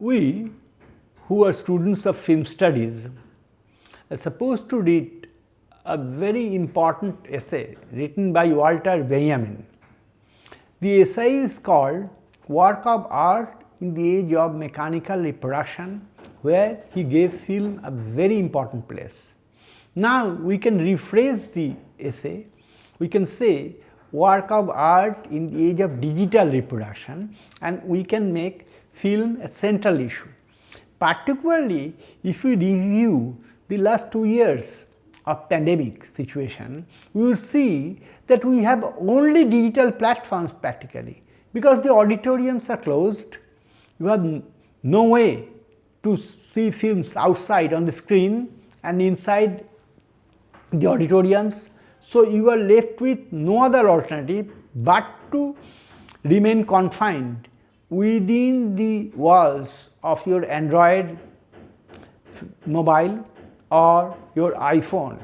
We who are students of film studies are supposed to read a very important essay written by Walter Benjamin. The essay is called Work of Art in the Age of Mechanical Reproduction, where he gave film a very important place. Now we can rephrase the essay. We can say work of art in the age of digital reproduction, and we can make film a central issue. Particularly if we review the last 2 years of pandemic situation, we will see that we have only digital platforms practically, because the auditoriums are closed. You have no way to see films outside on the screen and inside the auditoriums. So you are left with no other alternative but to remain confined within the walls of your Android mobile or your iPhone,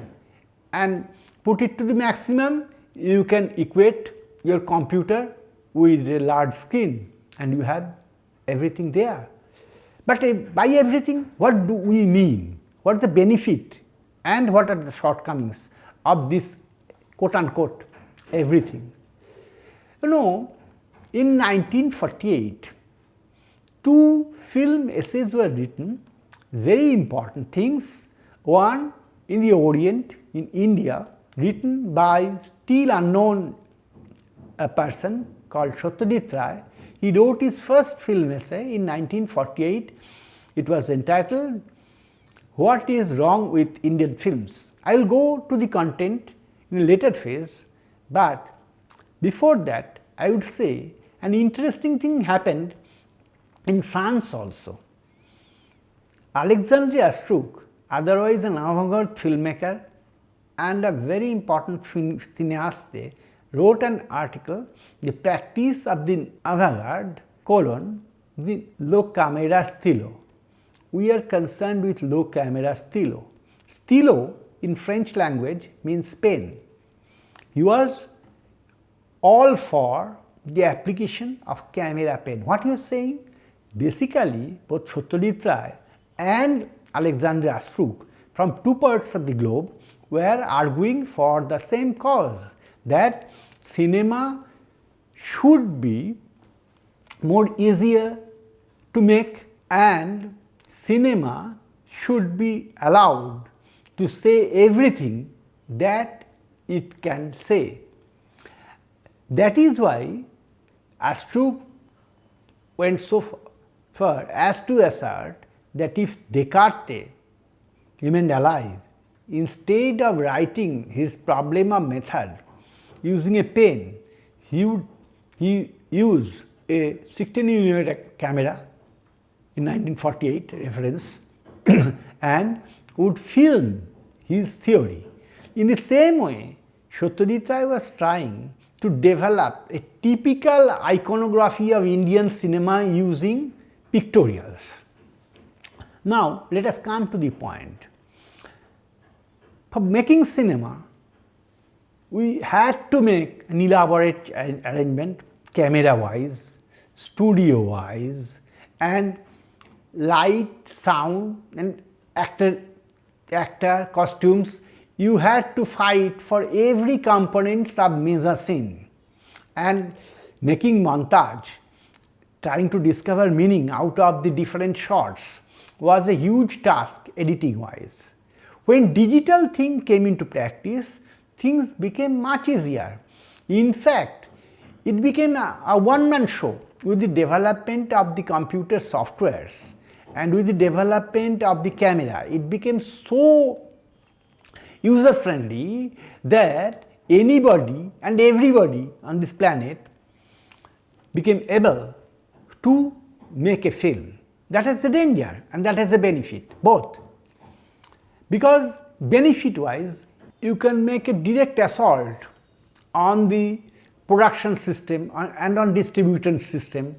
and put it to the maximum. You can equate your computer with a large screen and you have everything there. But by everything, what do we mean? What is the benefit and what are the shortcomings of this quote unquote everything? You know, in 1948, 2 film essays were written, very important things. One in the Orient, in India, written by still unknown a person called Satyajit Ray. He wrote his first film essay in 1948. It was entitled What is Wrong with Indian Films? I will go to the content in a later phase, but before that I would say an interesting thing happened in France also. Alexandre Astruc, otherwise an avant-garde filmmaker and a very important cineaste, wrote an article, The Practice of the Avant-garde, the low camera stylo. We are concerned with low camera stylo. Stylo in French language means pen. He was all for the application of camera pen. What he was saying? Basically, both Satyajit Ray and Alexandre Astruc from 2 parts of the globe were arguing for the same cause, that cinema should be more easier to make and cinema should be allowed to say everything that it can say. That is why Astruc went so far as to assert that if Descartes remained alive, instead of writing his problem of method using a pen, he used a 16mm camera in 1948 reference and would film his theory. In the same way, Satyajit Ray was trying to develop a typical iconography of Indian cinema using pictorials. Now, let us come to the point. For making cinema, we had to make an elaborate arrangement, camera wise, studio wise, and light, sound and actor costumes. You had to fight for every component of mise-en-scene, and making montage, trying to discover meaning out of the different shots was a huge task editing wise. When digital thing came into practice, things became much easier. In fact, it became a one-man show with the development of the computer softwares and with the development of the camera. It became so user friendly that anybody and everybody on this planet became able to make a film. That has a danger and that has a benefit, both. Because benefit wise, you can make a direct assault on the production system and on distribution system.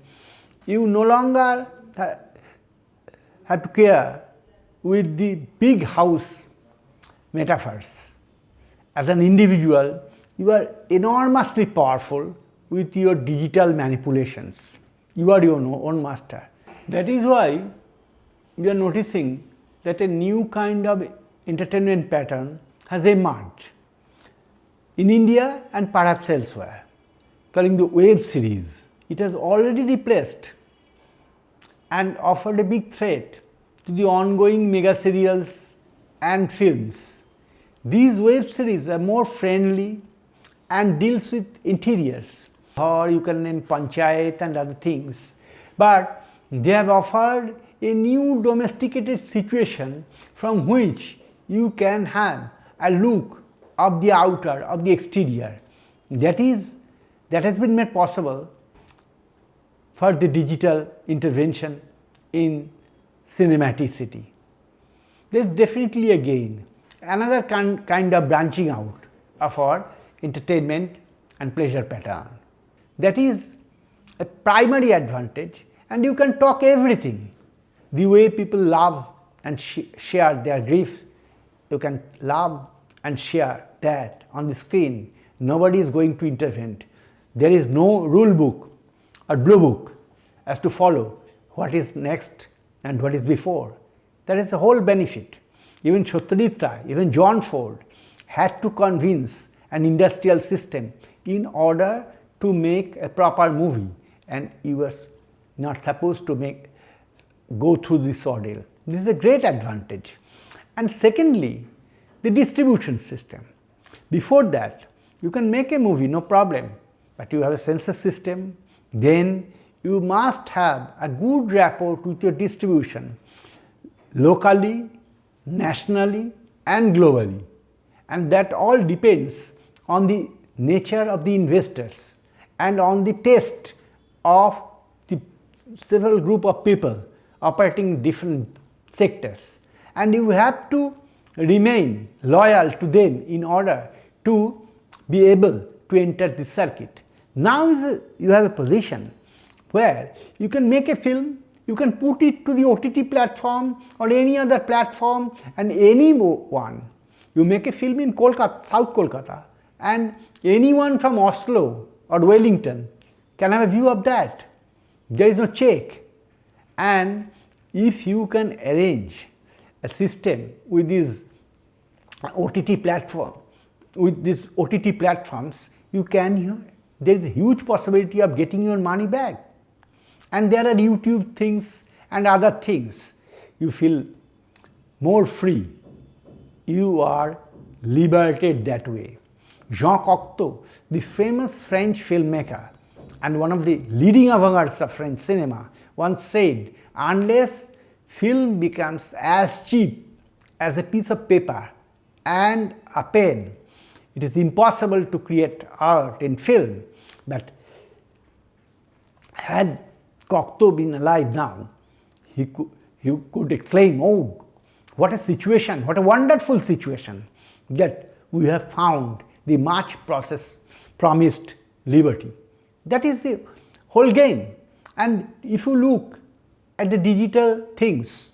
You no longer have to care with the big house metaphors. As an individual, you are enormously powerful with your digital manipulations. You are your own master. That is why we are noticing that a new kind of entertainment pattern has emerged in India and perhaps elsewhere, calling the web series. It has already replaced and offered a big threat to the ongoing mega serials and films. These web series are more friendly and deals with interiors, or you can name Panchayat and other things, but they have offered a new domesticated situation from which you can have a look of the outer, of the exterior. That has been made possible for the digital intervention in cinematicity. There is definitely a gain, another kind of branching out of our entertainment and pleasure pattern. That is a primary advantage, and you can talk everything. The way people love and share their grief, you can love and share that on the screen. Nobody is going to intervene. There is no rule book or blue book as to follow what is next and what is before. That is the whole benefit. Even Satyajit Ray, even John Ford had to convince an industrial system in order to make a proper movie, and he was not supposed to go through this ordeal. This is a great advantage. And secondly, the distribution system. Before that, you can make a movie, no problem, but you have a census system, then you must have a good rapport with your distribution locally, nationally and globally, and that all depends on the nature of the investors and on the taste of the several group of people operating in different sectors, and you have to remain loyal to them in order to be able to enter the circuit. Now you have a position where you can make a film, you can put it to the OTT platform or any other platform, and anyone, you make a film in Kolkata, South Kolkata, and anyone from Oslo or Wellington can have a view of that. There is no check. And if you can arrange a system with these OTT platforms, there is a huge possibility of getting your money back. And there are YouTube things and other things. You feel more free. You are liberated that way. Jean Cocteau, the famous French filmmaker and one of the leading avant-gardes of French cinema, once said, unless film becomes as cheap as a piece of paper and a pen, it is impossible to create art in film. But had Cocteau been alive now, he could exclaim, oh, what a situation, what a wonderful situation that we have found the much promised liberty. That is the whole game. And if you look at the digital things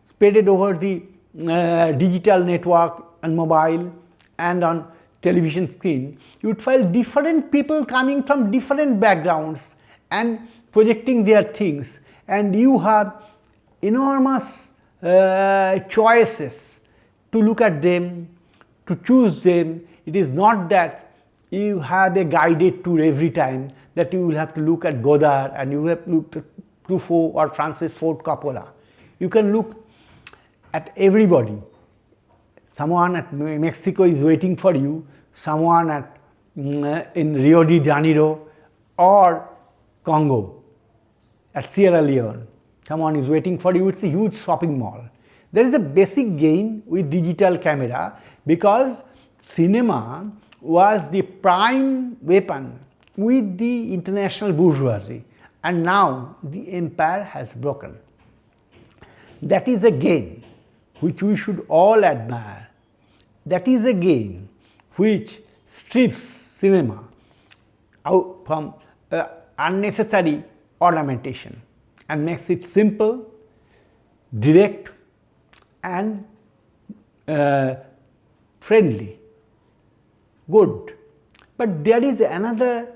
spread over the digital network and mobile and on television screen, you would find different people coming from different backgrounds and projecting their things, and you have enormous choices to look at them, to choose them. It is not that you have a guided tour every time, that you will have to look at Godard and you have to look at Truffaut or Francis Ford Coppola. You can look at everybody. Someone at Mexico is waiting for you, someone at in Rio de Janeiro or Congo, at Sierra Leone, someone is waiting for you. It's a huge shopping mall. There is a basic gain with digital camera because cinema was the prime weapon with the international bourgeoisie, and now the empire has broken. That is a gain which we should all admire. That is a gain which strips cinema out from unnecessary ornamentation and makes it simple, direct and friendly, good. But there is another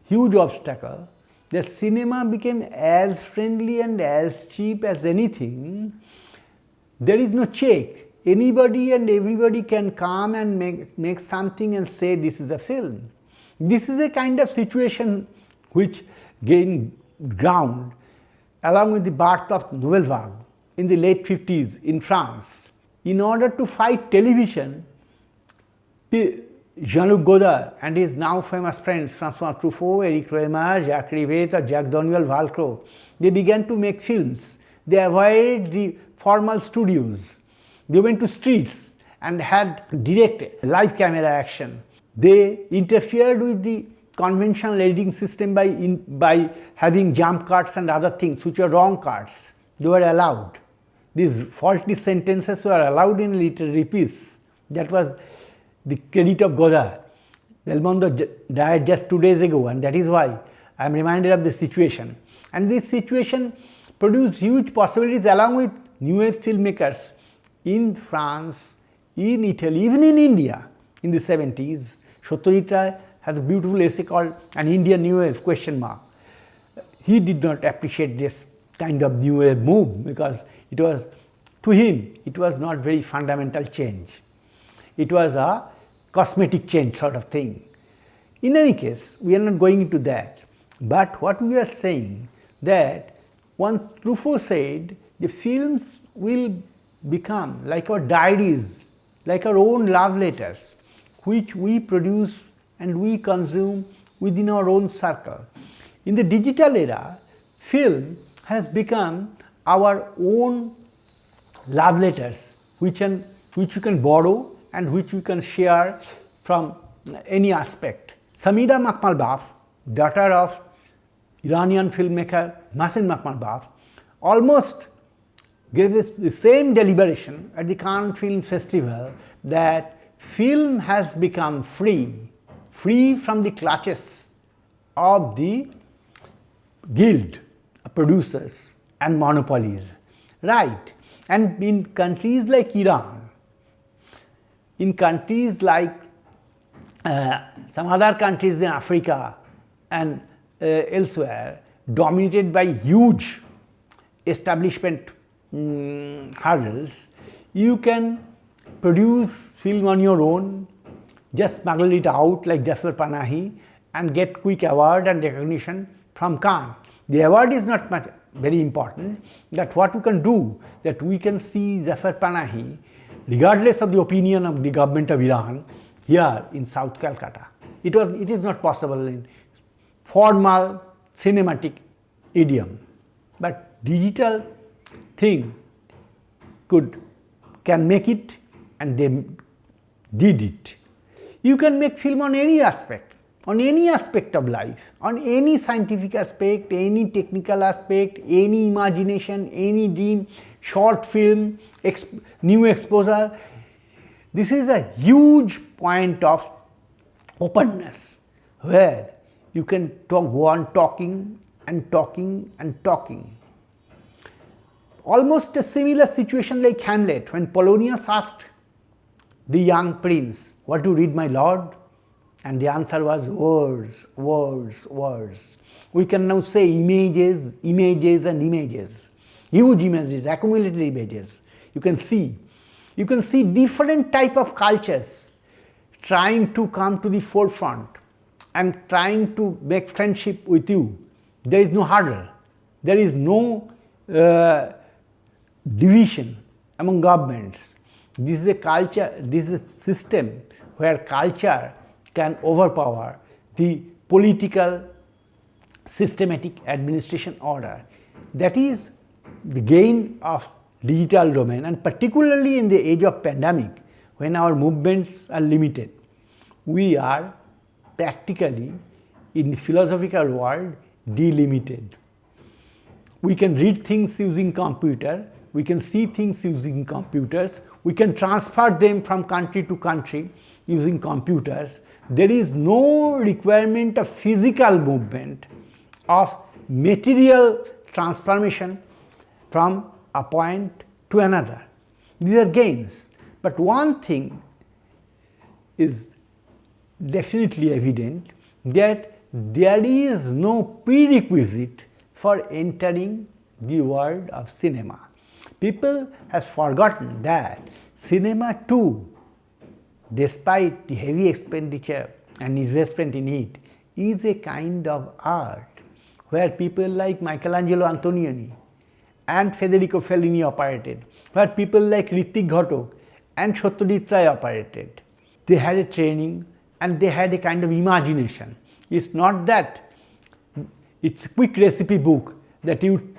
huge obstacle, the cinema became as friendly and as cheap as anything. There is no check. Anybody and everybody can come and make something and say this is a film. This is a kind of situation which gained ground along with the birth of Nouvelle Vague in the late 50s in France. In order to fight television, Jean-Luc Godard and his now famous friends François Truffaut, Eric Roemer, Jacques Rivette or Jacques Daniel Valcro, they began to make films. They avoided the formal studios. They went to streets and had direct live camera action. They interfered with the conventional editing system by having jump cuts and other things which were wrong cuts. They were allowed. These faulty sentences were allowed in literary piece. That was the credit of Godard. Belmondo died just 2 days ago, and that is why I am reminded of the situation. And this situation produced huge possibilities along with new wave filmmakers in France, in Italy, even in India in the 70s. Satyajit Ray has a beautiful essay called An Indian New Wave ? He did not appreciate this kind of new wave move because it was, to him, it was not very fundamental change. It was a cosmetic change sort of thing. In any case, we are not going into that. But what we are saying that once Truffaut said the films will become like our diaries, like our own love letters, which we produce and we consume within our own circle. In the digital era, film has become our own love letters, which you can borrow and which you can share from any aspect. Samira Makhmalbaf, daughter of Iranian filmmaker Mohsen Makhmalbaf, almost gave us the same deliberation at the Cannes Film Festival that film has become free from the clutches of the guild of producers and monopolies. Right. And in countries like Iran, in countries like some other countries in Africa and elsewhere, dominated by huge establishment hurdles, you can produce film on your own, just smuggle it out like Jafar Panahi and get quick award and recognition from Cannes. The award is not much very important, that what we can do, that we can see Jafar Panahi regardless of the opinion of the government of Iran here in South Calcutta. It is not possible in formal cinematic idiom, but digital thing can make it, and they did it. You can make film on any aspect of life, on any scientific aspect, any technical aspect, any imagination, any dream, short film, new exposure. This is a huge point of openness where you can go on talking and talking and talking. Almost a similar situation like Hamlet, when Polonius asked the young prince, "What do you read, my lord?" And the answer was words, words, words. We can now say images, images and images, huge images, accumulated images. You can see different type of cultures trying to come to the forefront and trying to make friendship with you. There is no hurdle, there is no division among governments. This is a culture, this is a system where culture can overpower the political systematic administration order. That is the gain of digital domain, and particularly in the age of pandemic, when our movements are limited, we are practically in the philosophical world delimited. We can read things using computer, we can see things using computers, we can transfer them from country to country using computers. There is no requirement of physical movement, of material transformation from a point to another. These are gains. But one thing is definitely evident, that there is no prerequisite for entering the world of cinema. People have forgotten that cinema too, despite the heavy expenditure and investment in it, is a kind of art where people like Michelangelo Antonioni and Federico Fellini operated, where people like Ritwik Ghatak and Satyajit Ray operated. They had a training and they had a kind of imagination. It's not that it's a quick recipe book that you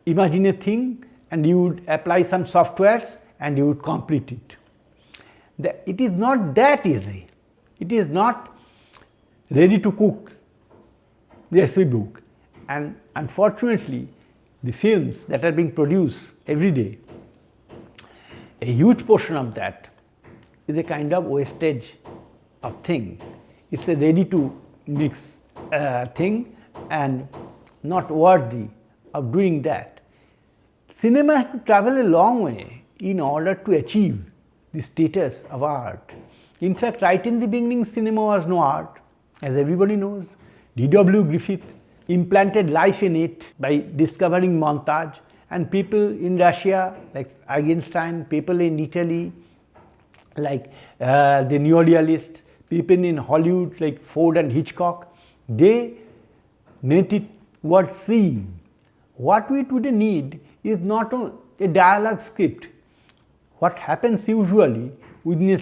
imagine a thing and you would apply some softwares and you would complete it. It is not that easy. It is not ready to cook recipe book, and unfortunately the films that are being produced every day, a huge portion of that is a kind of wastage of thing. It's a ready to mix thing and not worthy of doing that. Cinema has to travel a long way in order to achieve the status of art. In fact, right in the beginning, cinema was no art, as everybody knows. D.W. Griffith implanted life in it by discovering montage, and people in Russia like Eigenstein, people in Italy like the neorealists, people in Hollywood like Ford and Hitchcock, they made it worth seeing. What we today need is not a dialogue script. What happens usually within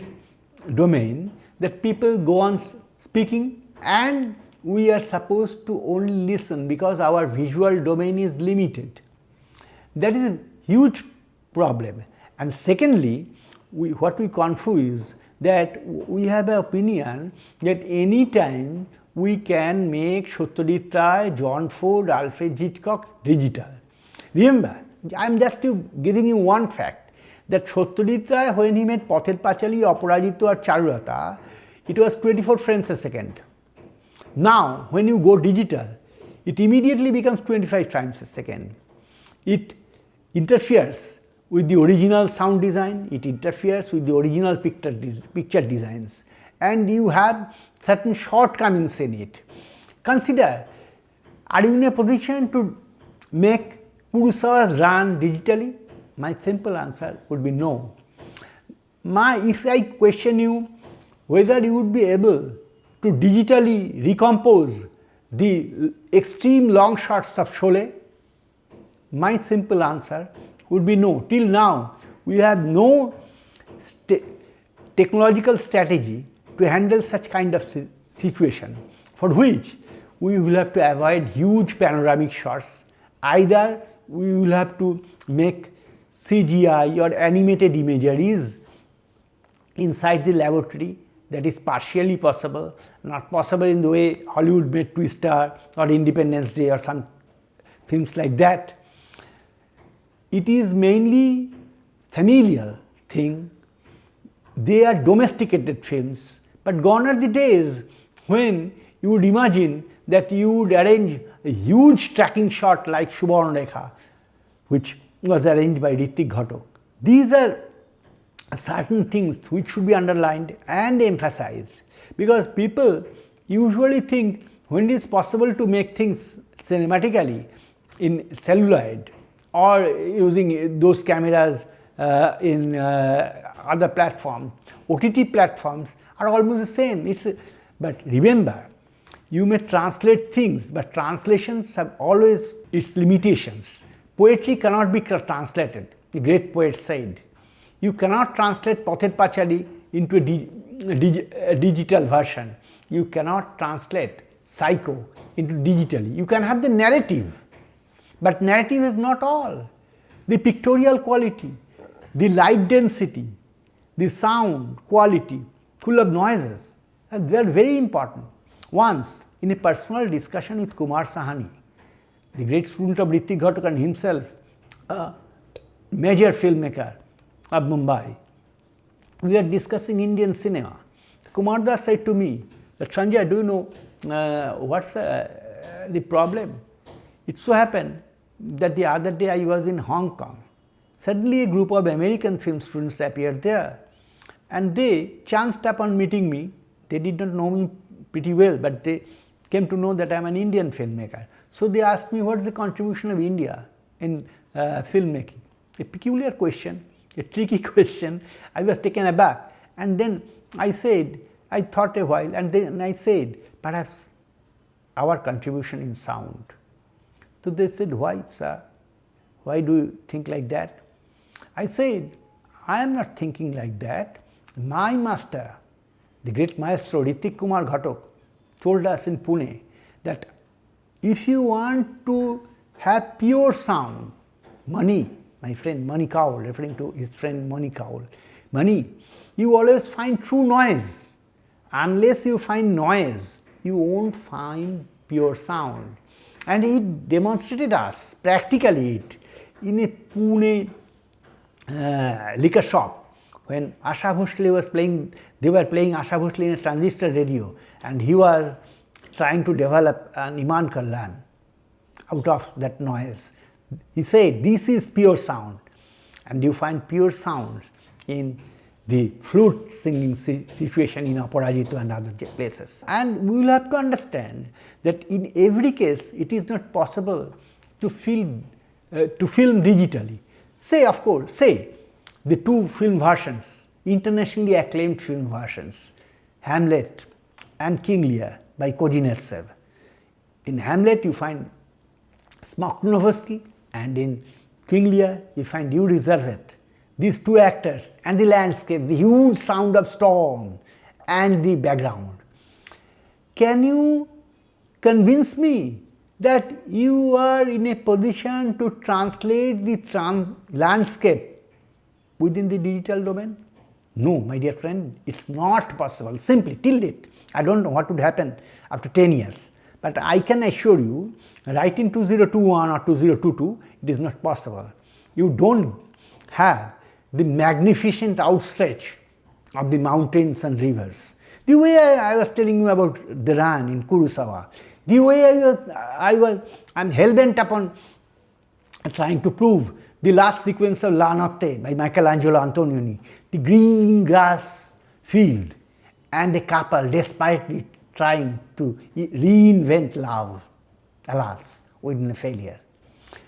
a domain that people go on speaking and we are supposed to only listen because our visual domain is limited. That is a huge problem. And secondly, what we confuse that we have an opinion that any time we can make Satyajit Ray, John Ford, Alfred Hitchcock digital. Remember, I am just giving you one fact that Satyajit Ray, when he made Pather Pachali, Aparajito or Charulata, it was 24 frames a second. Now, when you go digital, it immediately becomes 25 frames a second. It interferes with the original sound design, it interferes with the original picture designs, and you have certain shortcomings in it. Consider, are you in a position to make Kurosawa's run digitally? My simple answer would be no. If I question you whether you would be able to digitally recompose the extreme long shots of Sholay, my simple answer would be no. Till now, we have no technological strategy to handle such kind of situation, for which we will have to avoid huge panoramic shots. Either we will have to make CGI or animated imageries inside the laboratory. That is partially possible, not possible in the way Hollywood made Twister or Independence Day or some films like that. It is mainly familial thing. They are domesticated films, but gone are the days when you would imagine that you would arrange a huge tracking shot like Subarna Rekha, which was arranged by Ritwik Ghatak. These are certain things which should be underlined and emphasized, because people usually think when it is possible to make things cinematically in celluloid or using those cameras in other platforms, OTT platforms are almost the same. But remember, you may translate things, but translations have always its limitations. Poetry cannot be translated, the great poet said. You cannot translate Pather Pachali into a digital version. You cannot translate Psycho into digitally. You can have the narrative, but narrative is not all. The pictorial quality, the light density, the sound quality, full of noises, they are very important. Once, in a personal discussion with Kumar Sahani, the great student of Ritwik Ghatak and himself, a major filmmaker of Mumbai, we were discussing Indian cinema. Kumar Das said to me that, Sanjay, do you know what's the problem? It so happened that the other day I was in Hong Kong. Suddenly a group of American film students appeared there, and they chanced upon meeting me. They did not know me pretty well, but they came to know that I am an Indian filmmaker. So they asked me, what is the contribution of India in filmmaking? A peculiar question, a tricky question. I was taken aback, and then I said, I thought a while, and then I said, perhaps our contribution in sound. So they said, why, sir? Why do you think like that? I said, I am not thinking like that. My master, the great maestro Ritik Kumar Ghatak, told us in Pune that if you want to have pure sound, Mani, my friend Mani Kaul, referring to his friend Mani Kaul, Mani, you always find true noise. Unless you find noise, you won't find pure sound. And he demonstrated us, practically it, in a Pune liquor shop, when Asha Bhosle was playing, they were playing Asha Bhosle in a transistor radio, and he was trying to develop an Iman Kalyan out of that noise. He said, this is pure sound, and you find pure sound in the flute singing situation in Aparajito and other places. And we will have to understand that in every case it is not possible to film digitally. Say, of course, say the two film versions, internationally acclaimed film versions, Hamlet and King Lear by Kozhinetsev. In Hamlet you find Smoktunovsky, and in King Lear you find Yuri Zervet. These two actors and the landscape, the huge sound of storm and the background. Can you convince me that you are in a position to translate the landscape within the digital domain? No, my dear friend, it's not possible. Simply, till date, I don't know what would happen after 10 years. But I can assure you, right in 2021 or 2022, it is not possible. You don't have the magnificent outstretch of the mountains and rivers. The way I was telling you about the Ran in Kurosawa, the way I'm hell-bent upon trying to prove the last sequence of La Notte by Michelangelo Antonioni, the green grass field and a couple desperately trying to reinvent love, alas, within a failure.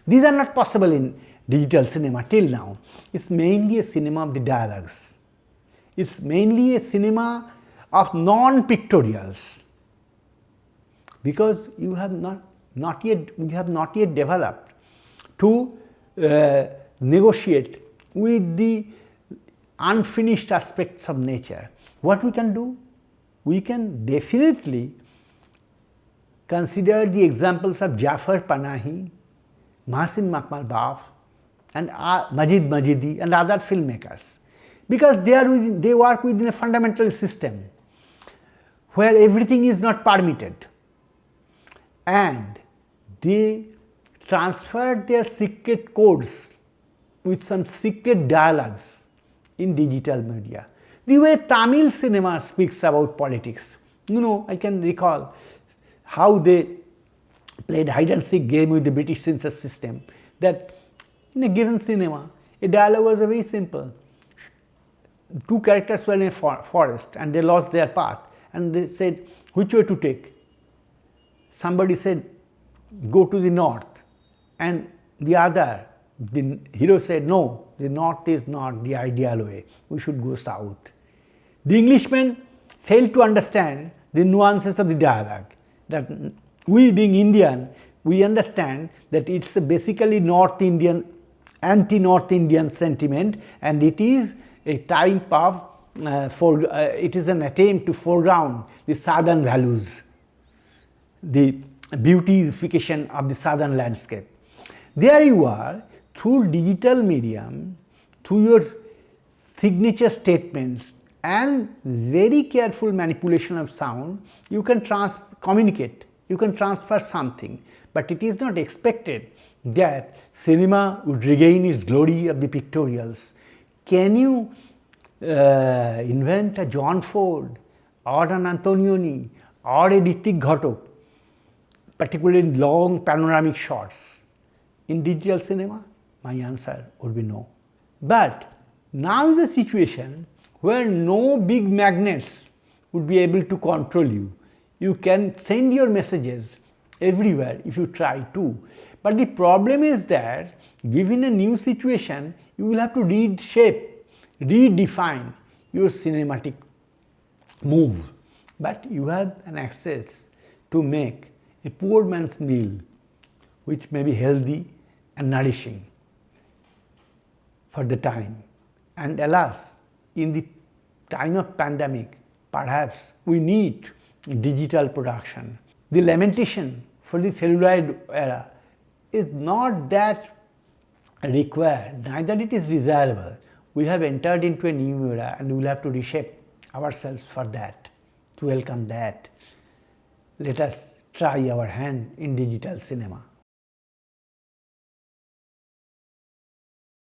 These are not possible in digital cinema till now. It's mainly a cinema of the dialogues. It's mainly a cinema of non-pictorials, because you have not yet developed to negotiate with the unfinished aspects of nature. What we can do? We can definitely consider the examples of Jafar Panahi, Mahsin Makmalbaf, and Majid Majidi and other filmmakers, because they work within a fundamental system where everything is not permitted, and they transferred their secret codes with some secret dialogues in digital media. The way Tamil cinema speaks about politics, I can recall how they played hide and seek game with the British censor system, that in a given cinema, a dialogue was very simple. Two characters were in a forest and they lost their path, and they said, which way to take? Somebody said, go to the north, and the hero said, no, the north is not the ideal way, we should go south. The Englishman failed to understand the nuances of the dialogue, that we being Indian, we understand that it's a basically North Indian, anti-North Indian sentiment, and it is a type of, it is an attempt to foreground the southern values, the beautification of the southern landscape. There you are, through digital medium, through your signature statements and very careful manipulation of sound, you can communicate, you can transfer something, but it is not expected that cinema would regain its glory of the pictorials. Can you invent a John Ford or an Antonioni or a Ritik Ghatak, particularly in long panoramic shots, in digital cinema? My answer would be no. But now is a situation where no big magnets would be able to control you. You can send your messages everywhere if you try to. But the problem is that given a new situation, you will have to reshape, redefine your cinematic move. But you have an access to make a poor man's meal which may be healthy and nourishing for the time. And alas, in the time of pandemic, perhaps we need digital production. The lamentation for the celluloid era is not that required, neither it is desirable. We have entered into a new era and we will have to reshape ourselves for that, to welcome that. Let us try our hand in digital cinema.